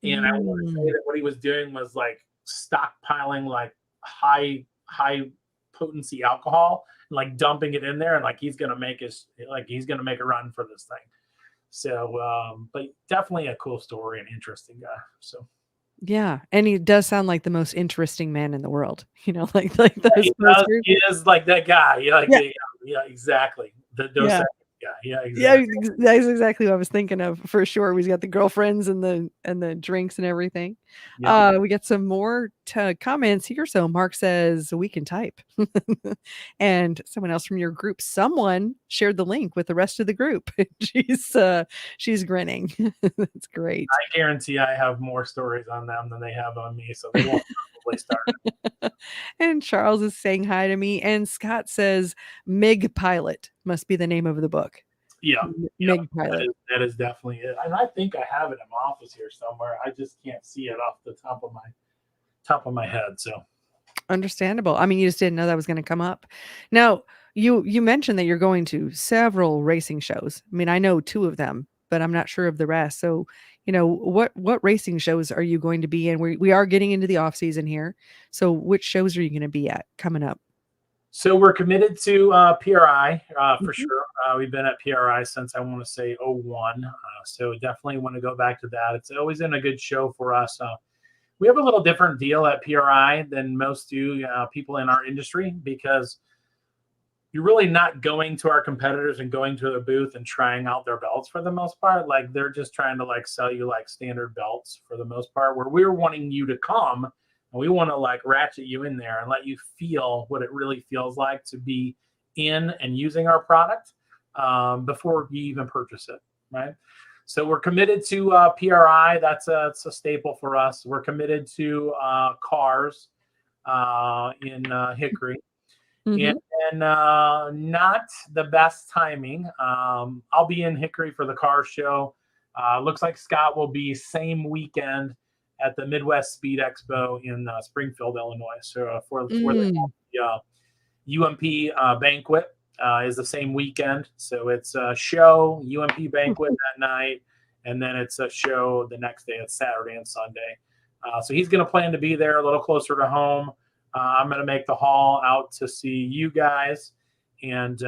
And I want to say Mm. that what he was doing was like stockpiling like high potency alcohol and like dumping it in there, and like he's gonna make a run for this thing. So, but definitely a cool story and interesting guy. So Yeah, and he does sound like the most interesting man in the world, like yeah, those posters. he is like that guy. Yeah, Yeah, exactly. The Dos yeah. Equis guy. Yeah, Yeah, exactly. that's exactly what I was thinking of for sure. He's got the girlfriends and the drinks and everything. Yep. We get some more comments here. So Mark says we can type, and someone else from your group, someone shared the link with the rest of the group. She's grinning. That's great. I guarantee I have more stories on them than they have on me, so they won't probably start. And Charles is saying hi to me, and Scott says MiG Pilot must be the name of the book. Yeah, yeah, MiG Pilot. that is definitely it. And I think I have it in my office here somewhere. I just can't see it off the top of my head. So Understandable. I mean, you just didn't know that was gonna come up. Now, you mentioned that you're going to several racing shows. I mean, I know 2 of them. but I'm not sure of the rest. So, what racing shows are you going to be in? We are getting into the off season here. So which shows are you going to be at coming up? So we're committed to PRI for Mhm. sure. We've been at PRI since I want to say '01. So definitely want to go back to that. It's always been a good show for us. We have a little different deal at PRI than most do people in our industry, because you're really not going to our competitors and going to their booth and trying out their belts for the most part. Like, they're just trying to like sell you like standard belts for the most part, where we're wanting you to come and we want to like ratchet you in there and let you feel what it really feels like to be in and using our product before you even purchase it. Right. So we're committed to PRI. It's a staple for us. We're committed to cars in Hickory. And Mhm. then not the best timing. I'll be in Hickory for the car show. Looks like Scott will be same weekend at the Midwest Speed Expo in Springfield, Illinois. So for the Mm. UMP banquet is the same weekend. So it's a show, UMP banquet that night, and then it's a show the next day. It's Saturday and Sunday. So he's going to plan to be there a little closer to home. I'm going to make the haul out to see you guys. And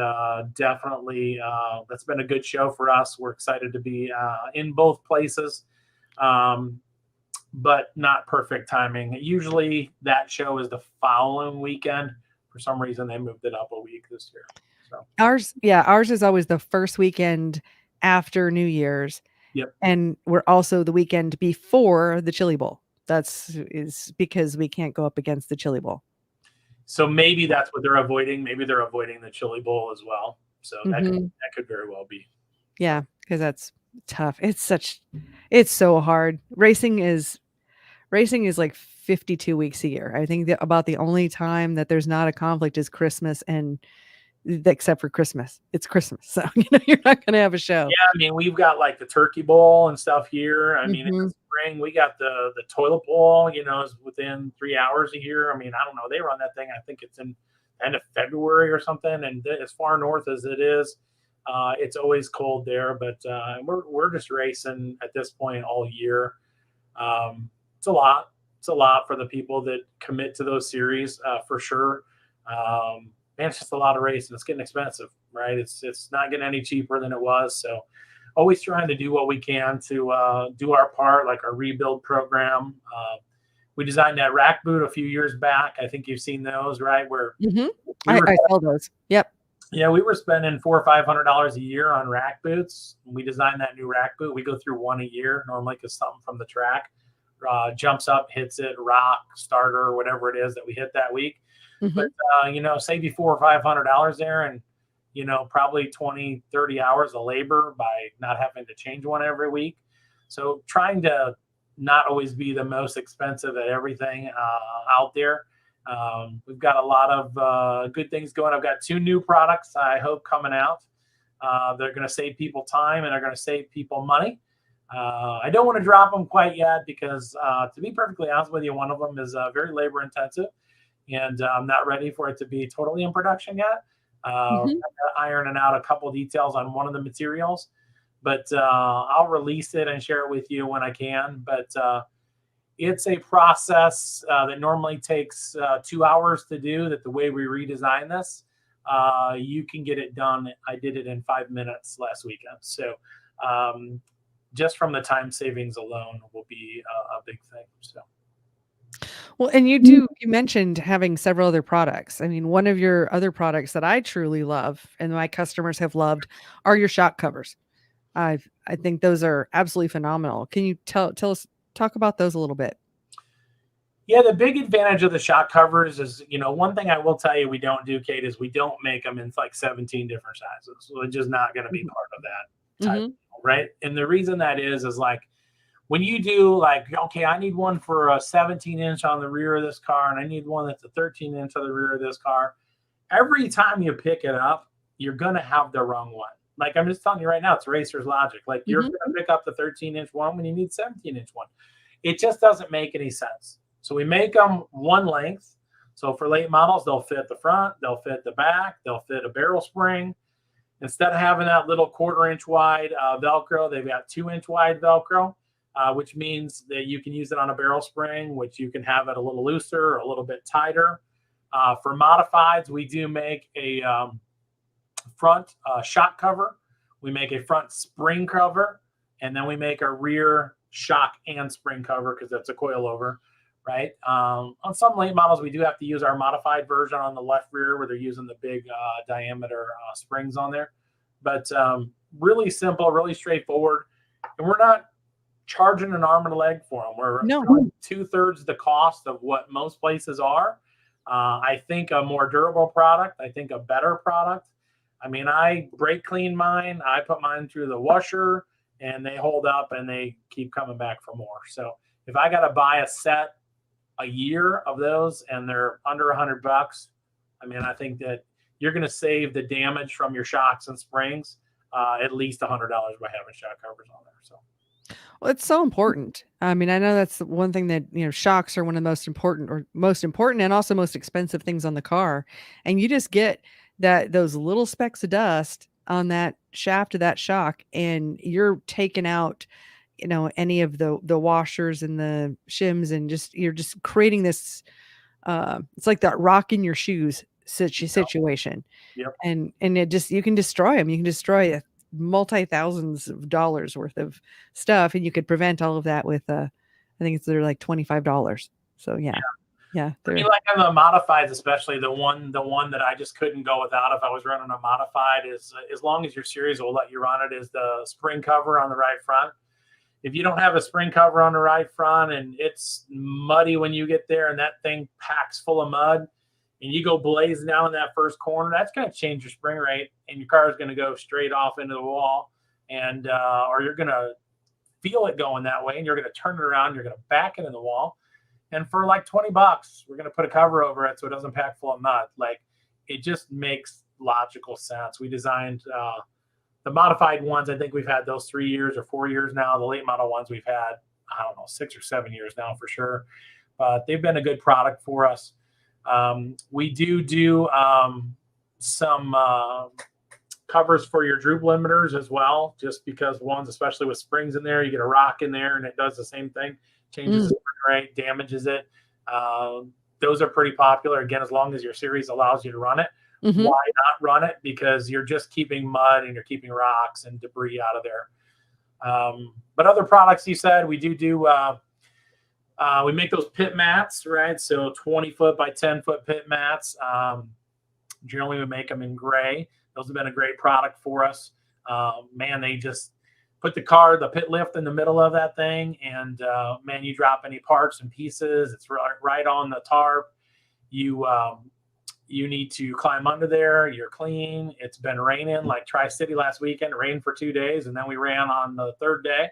definitely, that's been a good show for us. We're excited to be in both places, but not perfect timing. Usually that show is the following weekend. For some reason, they moved it up a week this year. So, Ours is always the first weekend after New Year's, yep. and we're also the weekend before the Chili Bowl. Is because we can't go up against the Chili Bowl. So maybe that's what they're avoiding. Maybe they're avoiding the Chili Bowl as well. So Mhm. that could very well be. Yeah, because that's tough. It's so hard. Racing is like 52 weeks a year. I think that about the only time that there's not a conflict is Christmas, and except for Christmas. It's Christmas. So, you're not going to have a show. Yeah, I mean, we've got like the Turkey Bowl and stuff here. I mean, in the Mhm. spring, we got the toilet bowl, is within 3 hours a year. I mean, I don't know. They run that thing. I think it's in end of February or something. And as far north as it is, it's always cold there. But we're just racing at this point all year. It's a lot. It's a lot for the people that commit to those series for sure. Man, it's just a lot of racing. It's getting expensive, right? It's not getting any cheaper than it was. So always trying to do what we can to do our part, like our rebuild program. We designed that rack boot a few years back. I think you've seen those, right? Where Mhm. we were I saw those. Yep. we were spending $400 or $500 a year on rack boots. We designed that new rack boot. We go through one a year normally because something from the track jumps up, hits it, rock, starter, whatever it is that we hit that week. But Mhm. save you $400 or $500 there, and probably 20, 30 hours of labor by not having to change one every week. So trying to not always be the most expensive at everything out there. We've got a lot of good things going. I've got 2 new products I hope coming out. They're going to save people time and they're going to save people money. I don't want to drop them quite yet because, to be perfectly honest with you, one of them is very labor intensive, and I'm not ready for it to be totally in production yet. Mhm. Ironing out a couple details on one of the materials, but I'll release it and share it with you when I can. But it's a process that normally takes 2 hours to do. That the way we redesign this, you can get it done. I did it in 5 minutes last weekend. So just from the time savings alone will be a big thing. So. Well, and you mentioned having several other products. I mean, one of your other products that I truly love and my customers have loved are your shock covers. I think those are absolutely phenomenal. Can you tell us talk about those a little bit? Yeah, the big advantage of the shock covers is, one thing I will tell you we don't do, Kate, is we don't make them in like 17 different sizes. So it's just not going to be Mhm. part of that type, Mhm. right? And the reason that is like when you do like, okay, I need one for a 17-inch on the rear of this car, and I need one that's a 13-inch on the rear of this car. Every time you pick it up, you're going to have the wrong one. Like I'm just telling you right now, it's racer's logic. Like you're Mhm. going to pick up the 13-inch one when you need 17-inch one. It just doesn't make any sense. So we make them one length. So for late models, they'll fit the front, they'll fit the back, they'll fit a barrel spring. Instead of having that little 1/4 inch wide Velcro, they've got 2 inch wide Velcro, which means that you can use it on a barrel spring, which you can have it a little looser or a little bit tighter. For modifieds, we do make a front shock cover. We make a front spring cover, and then we make a rear shock and spring cover because that's a coilover, right? On some late models, we do have to use our modified version on the left rear where they're using the big diameter springs on there. But really simple, really straightforward. And we're not charging an arm and a leg for them. We're No. 2/3 the cost of what most places are. I think a more durable product. I think a better product. I mean, I brake clean mine. I put mine through the washer, and they hold up, and they keep coming back for more. So if I got to buy a set a year of those, and they're under $100, I mean, I think that you're going to save the damage from your shocks and springs at least $100 by having shock covers on there. So. Well, it's so important. I mean, I know that's one thing that, shocks are one of the most important and also most expensive things on the car. And you just get those little specks of dust on that shaft of that shock, and you're taking out, any of the washers and the shims, and you're just creating this, it's like that rock in your shoes situation. Yep. And it just, you can destroy them. You can destroy multi-thousands of dollars worth of stuff, and you could prevent all of that with I think they're like $25. So yeah. I mean, like on the modifieds, especially the one that I just couldn't go without if I was running a modified is, as long as your series will let you run it, is the spring cover on the right front. If you don't have a spring cover on the right front and it's muddy when you get there and that thing packs full of mud, and you go blazing down in that first corner, that's going to change your spring rate, and your car is going to go straight off into the wall, and or you're going to feel it going that way, and you're going to turn it around, you're going to back it in the wall, and for like $20, we're going to put a cover over it so it doesn't pack full of mud. Like, it just makes logical sense. We designed the modified ones. I think we've had those 3 years or 4 years now. The late model ones we've had, I don't know, 6 or 7 years now for sure. But they've been a good product for us. We do some covers for your droop limiters as well, just because ones, especially with springs in there, you get a rock in there and it does the same thing, changes the spring rate, damages it. Those are pretty popular. Again, as long as your series allows you to run it, why not run it? Because you're just keeping mud and you're keeping rocks and debris out of there. But other products, you said, we do we make those pit mats, right? So 20-foot by 10-foot pit mats. Generally, we make them in gray. Those have been a great product for us. Man, they just put the pit lift in the middle of that thing, and man, you drop any parts and pieces, it's right on the tarp. You need to climb under there. You're clean. It's been raining like Tri-City last weekend. It rained for 2 days, and then we ran on the third day,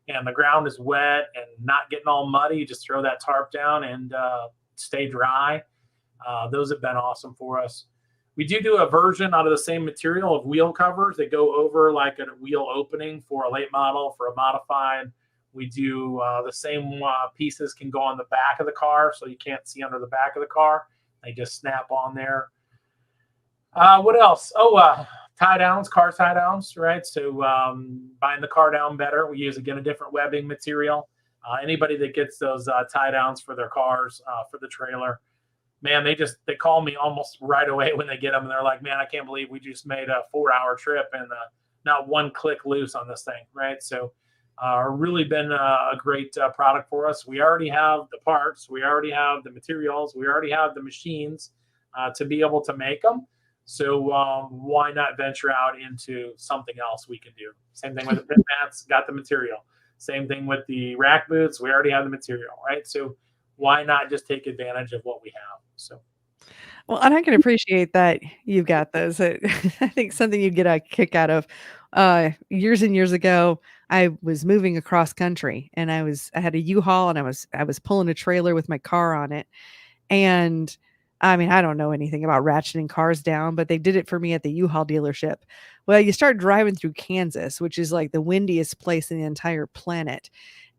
and the ground is wet and not getting all muddy. You just throw that tarp down and stay dry. Those have been awesome for us. We do a version out of the same material of wheel covers that go over like a wheel opening for a late model, for a modified. We do the same pieces can go on the back of the car, so you can't see under the back of the car. They just snap on there. What else? Tie downs, car tie downs, right? So buying the car down better, we use, again, a different webbing material. Anybody that gets those tie downs for their cars, for the trailer, man, they call me almost right away when they get them, and they're like, man, I can't believe we just made a 4-hour trip and not one click loose on this thing, right? So really been a great product for us. We already have the parts, we already have the materials, we already have the machines to be able to make them. So why not venture out into something else we can do? Same thing with the pit mats, got the material. Same thing with the rack boots, we already have the material, right? So why not just take advantage of what we have? So. Well, and I can appreciate that you've got those. I think something you'd get a kick out of. Years and years ago, I was moving across country, and I had a U-Haul, and I was pulling a trailer with my car on it. And I mean, I don't know anything about ratcheting cars down, but they did it for me at the U-Haul dealership. Well, you start driving through Kansas, which is like the windiest place in the entire planet.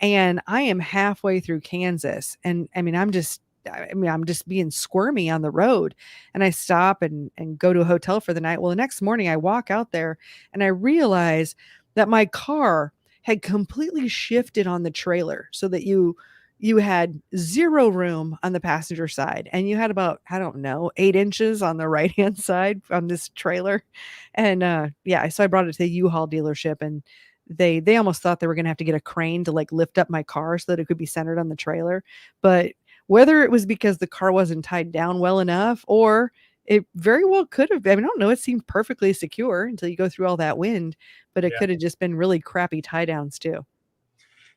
And I am halfway through Kansas, and I mean, I'm just I mean, I'm just being squirmy on the road, and I stop and go to a hotel for the night. Well, the next morning I walk out there and I realize that my car had completely shifted on the trailer so that you had zero room on the passenger side and you had about, I don't know, 8 inches on the right hand side on this trailer. And yeah, so I brought it to the U-Haul dealership, and they almost thought they were gonna have to get a crane to like lift up my car so that it could be centered on the trailer. But whether it was because the car wasn't tied down well enough, or it very well could have been, I mean, I don't know, it seemed perfectly secure until you go through all that wind, but it Yeah. could have just been really crappy tie downs too.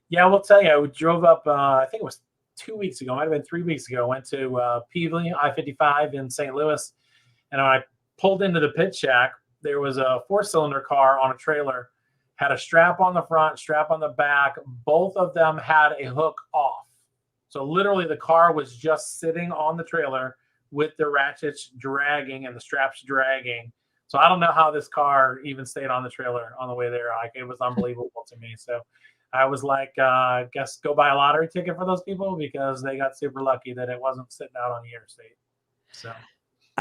Yeah, I will tell you, I drove up, I think it was 2 weeks ago, might have been 3 weeks ago. Went to Peavey, I-55 in St. Louis. And when I pulled into the pit shack, there was a 4-cylinder car on a trailer, had a strap on the front, strap on the back. Both of them had a hook off. So literally the car was just sitting on the trailer with the ratchets dragging and the straps dragging. So I don't know how this car even stayed on the trailer on the way there. Like, it was unbelievable to me. So I was like, I guess go buy a lottery ticket for those people, because they got super lucky that it wasn't sitting out on the interstate. So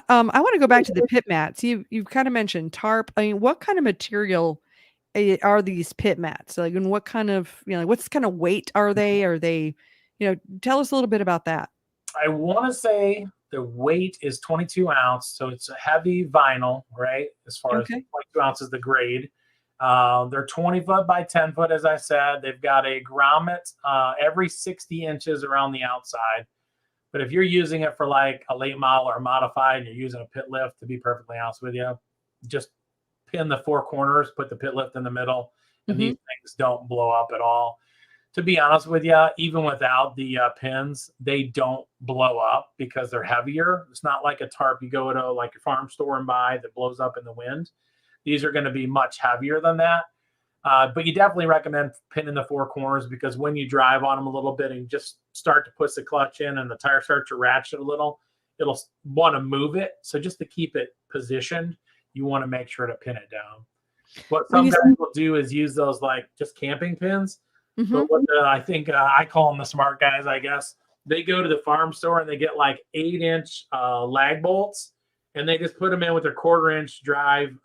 I want to go back to the pit mats. You've kind of mentioned tarp. I mean, what kind of material are these pit mats? Like, and what kind of, what's kind of weight are they? Are they, tell us a little bit about that. I want to say the weight is 22 ounce. So it's a heavy vinyl, right? As far as Okay. 22 ounces, the grade. They're 20 foot by 10 foot, as I said. They've got a grommet every 60 inches around the outside. But if you're using it for like a late model or modified, and you're using a pit lift, to be perfectly honest with you, just pin the 4 corners, put the pit lift in the middle, and these things don't blow up at all. To be honest with you, even without the pins, they don't blow up because they're heavier. It's not like a tarp you go to like your farm store and buy that blows up in the wind. These are going to be much heavier than that. But you definitely recommend pinning the 4 corners, because when you drive on them a little bit and just start to push the clutch in and the tire starts to ratchet a little, it'll want to move it. So just to keep it positioned, you want to make sure to pin it down. What When some you guys will do is use those like just camping pins. Mhm. But what I think I call them the smart guys, I guess. They go to the farm store and they get like 8-inch lag bolts, and they just put them in with their 1/4-inch drive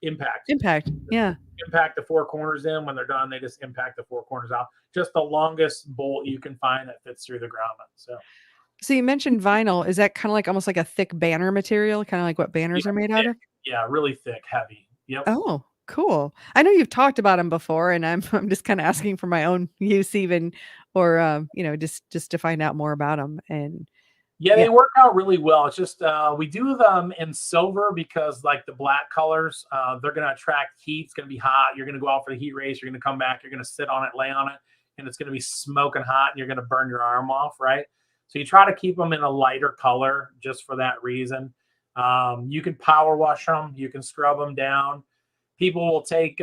impact. Impact. Yeah. Impact the 4 corners in. When they're done, they just impact the 4 corners out. Just the longest bolt you can find that fits through the grommet. So you mentioned vinyl. Is that kind of like almost like a thick banner material, kind of like what banners Yeah, are made out thick. of? Yeah, really thick, heavy. Yep. Oh, cool. I know you've talked about them before, and I'm I'm just kind of asking for my own use, even, or just to find out more about them. And Yeah, yeah. they work out really well. It's just we do them in silver because, like, the black colors, they're going to attract heat. It's going to be hot. You're going to go out for the heat race. You're going to come back. You're going to sit on it, lay on it, and it's going to be smoking hot, and you're going to burn your arm off, right? So you try to keep them in a lighter color just for that reason. You can power wash them. You can scrub them down. People will take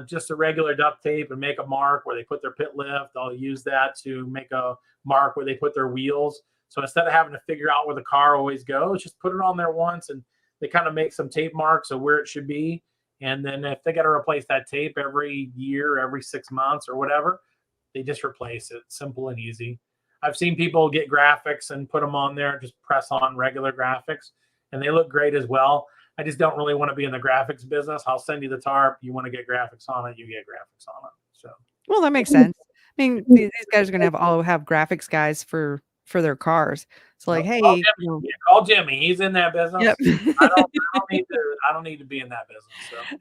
just a regular duct tape and make a mark where they put their pit lift. They'll use that to make a mark where they put their wheels. So instead of having to figure out where the car always goes, just put it on there once, and they kind of make some tape marks of where it should be. And then if they got to replace that tape every year, every 6 months or whatever, they just replace it. Simple and easy. I've seen people get graphics and put them on there, just press on regular graphics, and they look great as well. I just don't really want to be in the graphics business. I'll send you the tarp. You want to get graphics on it, you get graphics on it. So Well, that makes sense. I mean, these guys are gonna have graphics guys for their cars. So like, nope. Call hey, Jimmy. Yeah, call Jimmy. He's in that yep. business. I don't need to be in that business.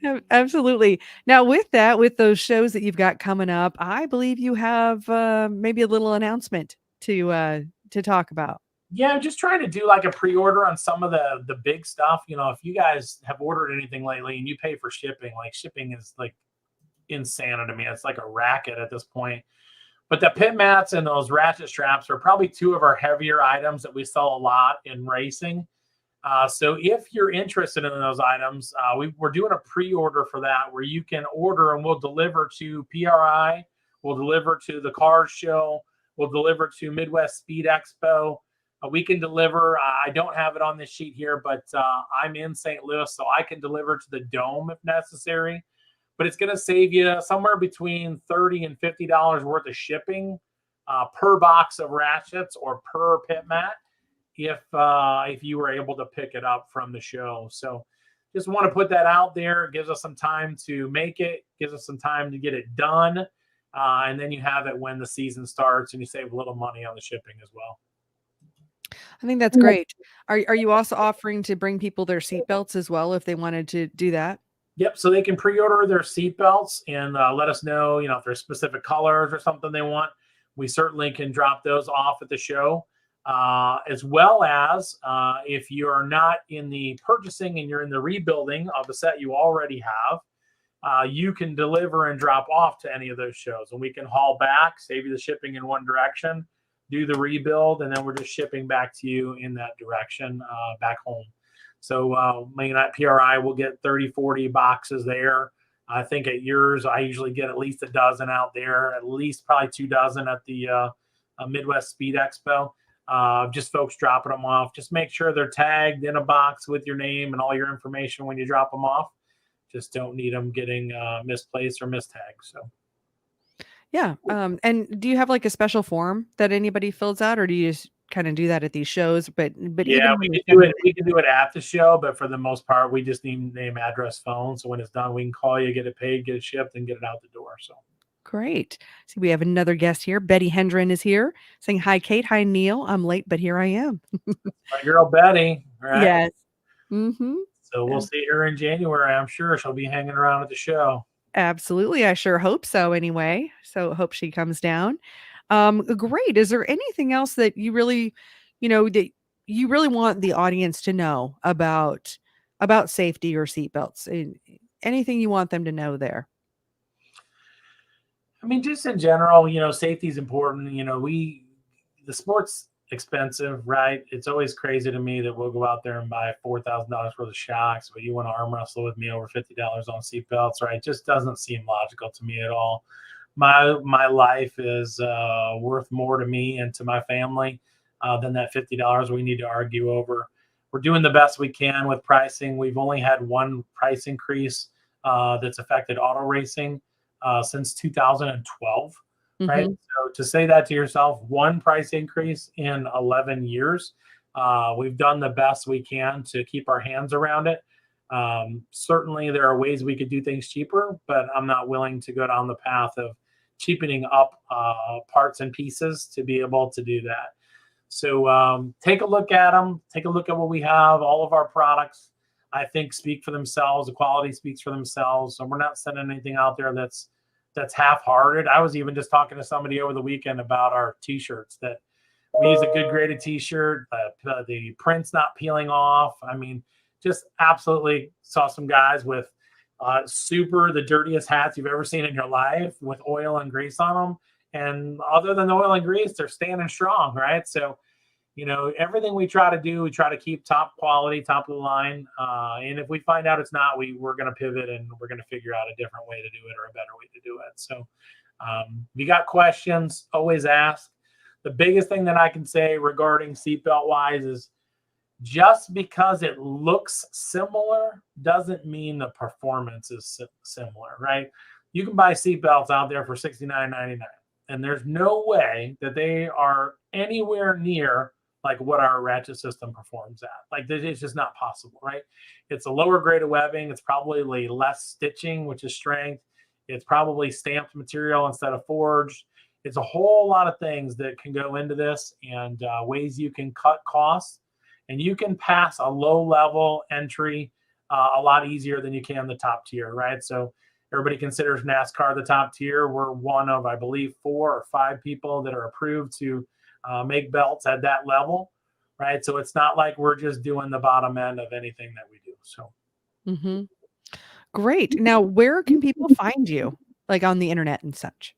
So Absolutely. Now, with that, with those shows that you've got coming up, I believe you have maybe a little announcement to talk about. yeah, just trying to do like a pre-order on some of the big stuff. If you guys have ordered anything lately and you pay for shipping, like, shipping is like insanity to me. It's like a racket at this point. But the pit mats and those ratchet straps are probably two of our heavier items that we sell a lot in racing. So if you're interested in those items, we're doing a pre-order for that, where you can order and we'll deliver to PRI, we'll deliver to the car show, we'll deliver to Midwest Speed Expo. We can deliver. I don't have it on this sheet here, but I'm in St. Louis, so I can deliver to the Dome if necessary. But it's going to save you somewhere between $30 and $50 worth of shipping per box of ratchets or per pit mat if you were able to pick it up from the show. So just want to put that out there. It gives us some time to make it, gives us some time to get it done. And then you have it when the season starts and you save a little money on the shipping as well. I think that's great. Are you also offering to bring people their seatbelts as well if they wanted to do that? Yep. So they can pre-order their seatbelts and let us know, if there's specific colors or something they want. We certainly can drop those off at the show. As well as if you're not in the purchasing and you're in the rebuilding of a set you already have, you can deliver and drop off to any of those shows, and we can haul back, save you the shipping in one direction, do the rebuild, and then we're just shipping back to you in that direction back home. So at PRI, we'll get 30, 40 boxes there. I think at yours, I usually get at least a dozen out there, at least probably 2 dozen at the Midwest Speed Expo. Just folks dropping them off. Just make sure they're tagged in a box with your name and all your information when you drop them off. Just don't need them getting misplaced or mistagged. So, yeah. And do you have like a special form that anybody fills out, or do you just kind of do that at these shows? But yeah, we can do it. We can do it at the show, but for the most part, we just need name, address, phone. So when it's done, we can call you, get it paid, get it shipped, and get it out the door. So. Great. See, we have another guest here. Betty Hendren is here saying, hi, Kate. Hi, Neal. I'm late, but here I am. My girl, Betty. Right? Yes. Mm-hmm. So we'll see her in January. I'm sure she'll be hanging around at the show. Absolutely. I sure hope so anyway. So hope she comes down. Great. Is there anything else that you really, that you really want the audience to know about safety or seatbelts? Anything you want them to know there? I mean, just in general, safety is important. The sport's expensive, right? It's always crazy to me that we'll go out there and buy $4,000 worth of shocks, but you want to arm wrestle with me over $50 on seatbelts, right? It just doesn't seem logical to me at all. My life is worth more to me and to my family than that $50 we need to argue over. We're doing the best we can with pricing. We've only had one price increase that's affected auto racing since 2012, right? So to say that to yourself, one price increase in 11 years, we've done the best we can to keep our hands around it. Certainly there are ways we could do things cheaper, but I'm not willing to go down the path of cheapening up parts and pieces to be able to do that. So take a look at them, take a look at what we have. All of our products, I think, speak for themselves. The quality speaks for themselves. So we're not sending anything out there that's half-hearted. I was even just talking to somebody over the weekend about our T-shirts, that we use a good graded T-shirt. The print's not peeling off. I mean, just absolutely saw some guys with the dirtiest hats you've ever seen in your life with oil and grease on them. And other than the oil and grease, they're standing strong, right? So, everything we try to do, we try to keep top quality, top of the line. And if we find out it's not, we're going to pivot and we're going to figure out a different way to do it or a better way to do it. So if you got questions, always ask. The biggest thing that I can say regarding seatbelt wise is just because it looks similar doesn't mean the performance is similar, right? You can buy seatbelts out there for $69.99, and there's no way that they are anywhere near like what our ratchet system performs at. Like, it's just not possible, right? It's a lower grade of webbing. It's probably less stitching, which is strength. It's probably stamped material instead of forged. It's a whole lot of things that can go into this, and ways you can cut costs, and you can pass a low level entry a lot easier than you can the top tier, right? So everybody considers NASCAR the top tier. We're one of, I believe, 4 or 5 people that are approved to make belts at that level, right? So it's not like we're just doing the bottom end of anything that we do. So, Great. Now, where can people find you, like on the internet and such?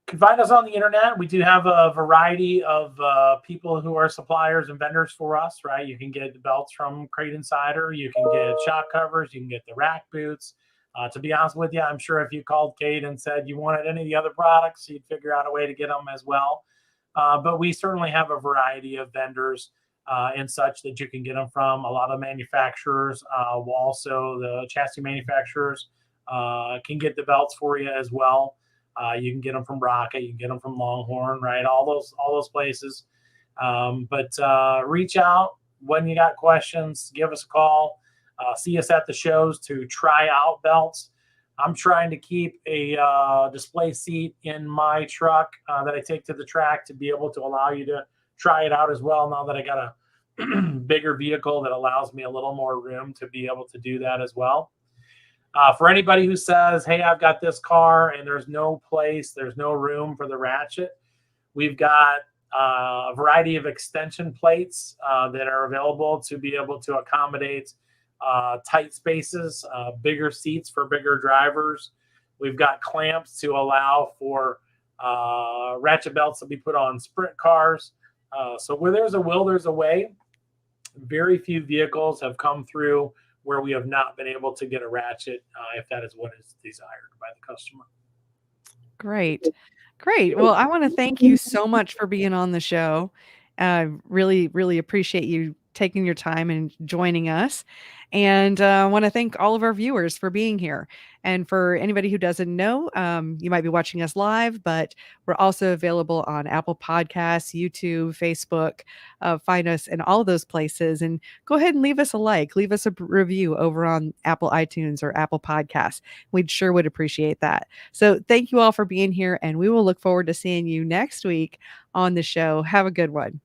You can find us on the internet. We do have a variety of people who are suppliers and vendors for us, right? You can get the belts from Crate Insider. You can get shock covers. You can get the rack boots. To be honest with you, I'm sure if you called Kate and said you wanted any of the other products, you'd figure out a way to get them as well. But we certainly have a variety of vendors and such that you can get them from. A lot of manufacturers, also the chassis manufacturers, can get the belts for you as well. You can get them from Rocket, you can get them from Longhorn, right? All those places. But reach out when you got questions. Give us a call. See us at the shows to try out belts. I'm trying to keep a display seat in my truck that I take to the track to be able to allow you to try it out as well. Now that I got a bigger vehicle that allows me a little more room to be able to do that as well. For anybody who says, hey, I've got this car and there's no room for the ratchet, we've got a variety of extension plates that are available to be able to accommodate tight spaces, bigger seats for bigger drivers. We've got clamps to allow for ratchet belts to be put on sprint cars. So where there's a will, there's a way. Very few vehicles have come through where we have not been able to get a ratchet if that is what is desired by the customer. Great. Great. Well, I want to thank you so much for being on the show. Really, really appreciate you taking your time and joining us. And I want to thank all of our viewers for being here. And for anybody who doesn't know, you might be watching us live, but we're also available on Apple Podcasts, YouTube, Facebook. Find us in all of those places. And go ahead and leave us a like, leave us a review over on Apple iTunes or Apple Podcasts. We'd sure would appreciate that. So thank you all for being here, and we will look forward to seeing you next week on the show. Have a good one.